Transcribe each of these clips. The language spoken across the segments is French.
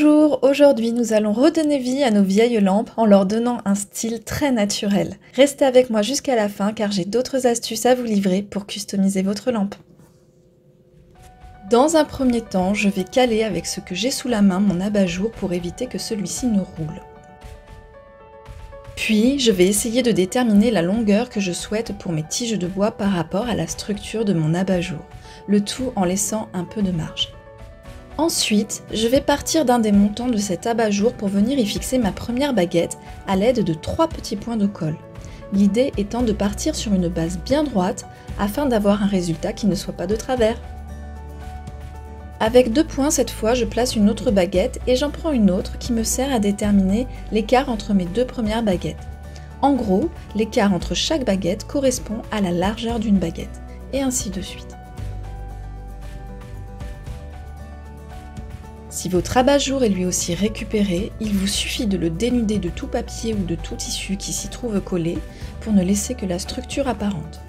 Bonjour, aujourd'hui nous allons redonner vie à nos vieilles lampes en leur donnant un style très naturel. Restez avec moi jusqu'à la fin car j'ai d'autres astuces à vous livrer pour customiser votre lampe. Dans un premier temps, je vais caler avec ce que j'ai sous la main mon abat-jour pour éviter que celui-ci ne roule. Puis, je vais essayer de déterminer la longueur que je souhaite pour mes tiges de bois par rapport à la structure de mon abat-jour, le tout en laissant un peu de marge. Ensuite, je vais partir d'un des montants de cet abat-jour pour venir y fixer ma première baguette à l'aide de 3 petits points de colle. L'idée étant de partir sur une base bien droite afin d'avoir un résultat qui ne soit pas de travers. Avec 2 points cette fois, je place une autre baguette et j'en prends une autre qui me sert à déterminer l'écart entre mes 2 premières baguettes. En gros, l'écart entre chaque baguette correspond à la largeur d'une baguette, et ainsi de suite. Si votre abat-jour est lui aussi récupéré, il vous suffit de le dénuder de tout papier ou de tout tissu qui s'y trouve collé pour ne laisser que la structure apparente.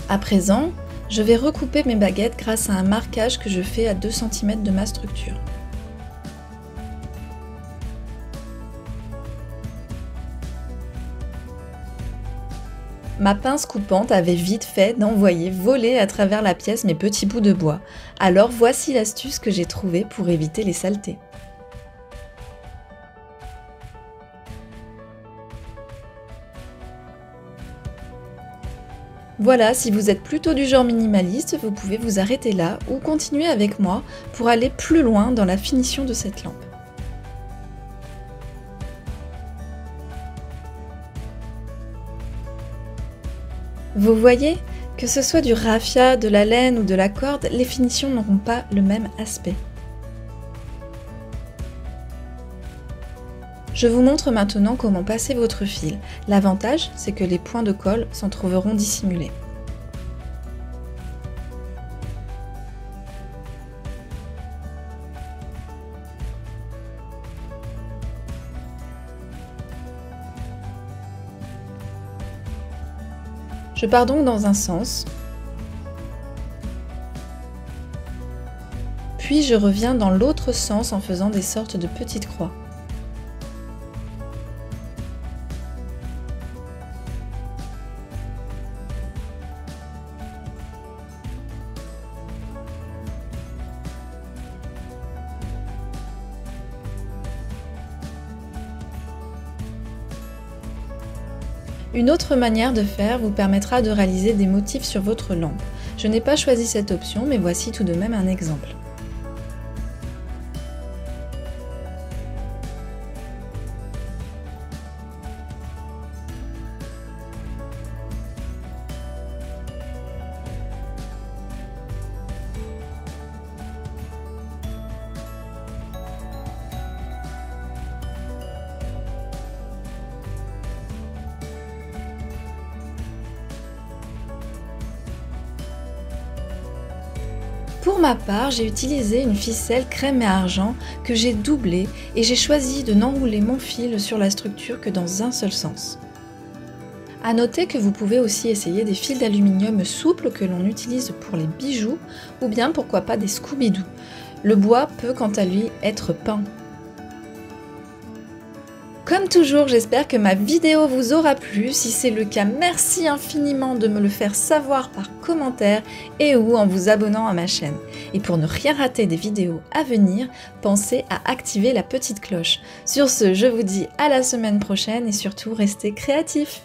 À présent, je vais recouper mes baguettes grâce à un marquage que je fais à 2 cm de ma structure. Ma pince coupante avait vite fait d'envoyer voler à travers la pièce mes petits bouts de bois, alors voici l'astuce que j'ai trouvée pour éviter les saletés. Voilà, si vous êtes plutôt du genre minimaliste, vous pouvez vous arrêter là ou continuer avec moi pour aller plus loin dans la finition de cette lampe. Vous voyez, que ce soit du raffia, de la laine ou de la corde, les finitions n'auront pas le même aspect. Je vous montre maintenant comment passer votre fil. L'avantage, c'est que les points de colle s'en trouveront dissimulés. Je pars donc dans un sens, puis je reviens dans l'autre sens en faisant des sortes de petites croix. Une autre manière de faire vous permettra de réaliser des motifs sur votre lampe. Je n'ai pas choisi cette option, mais voici tout de même un exemple. Pour ma part, j'ai utilisé une ficelle crème et argent que j'ai doublée et j'ai choisi de n'enrouler mon fil sur la structure que dans un seul sens. A noter que vous pouvez aussi essayer des fils d'aluminium souples que l'on utilise pour les bijoux ou bien pourquoi pas des Scooby-Doo. Le bois peut quant à lui être peint. Comme toujours, j'espère que ma vidéo vous aura plu. Si c'est le cas, merci infiniment de me le faire savoir par commentaire et ou en vous abonnant à ma chaîne. Et pour ne rien rater des vidéos à venir, pensez à activer la petite cloche. Sur ce, je vous dis à la semaine prochaine et surtout restez créatifs.